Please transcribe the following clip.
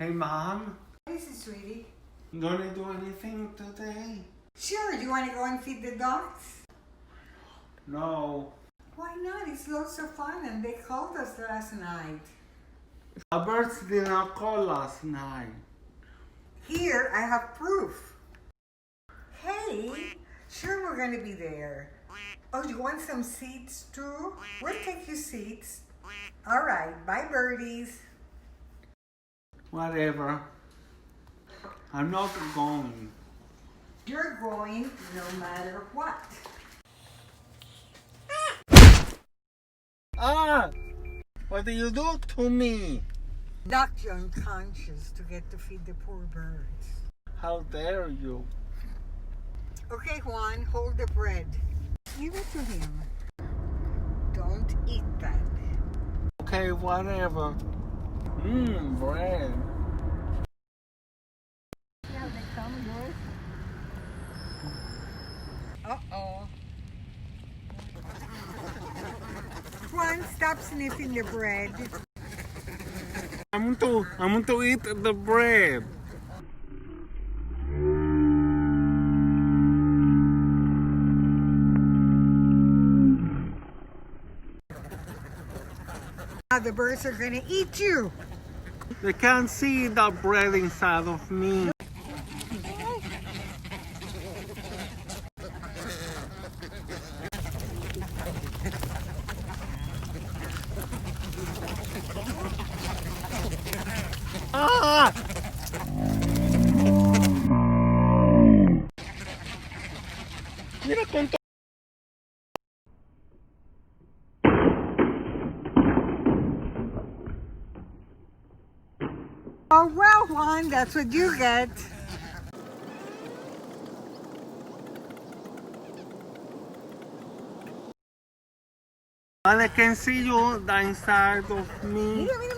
Hey, Mom. What is it, sweetie? You gonna do anything today? Sure, do you want to go and feed the dogs? No. Why not? It's lots of fun and they called us last night. The birds did not call last night. Here, I have proof. Hey, sure we're going to be there. Oh, you want some seats too? We'll take you seats. All right, bye birdies. Whatever. I'm not going. You're going no matter what. Ah! What do you do to me? Knocked you unconscious to get to feed the poor birds. How dare you? Okay, Juan, hold the bread. Give it to him. Don't eat that. Okay, whatever. Bread. Yeah, they come good. Uh-oh. Juan, stop sniffing the bread. I'm going to eat the bread. Now the birds are gonna eat you. They can't see the bread inside of me. Ah! Mira cuánto. Oh, well, Juan, that's what you get. And I can see you the inside of me. Mira, mira,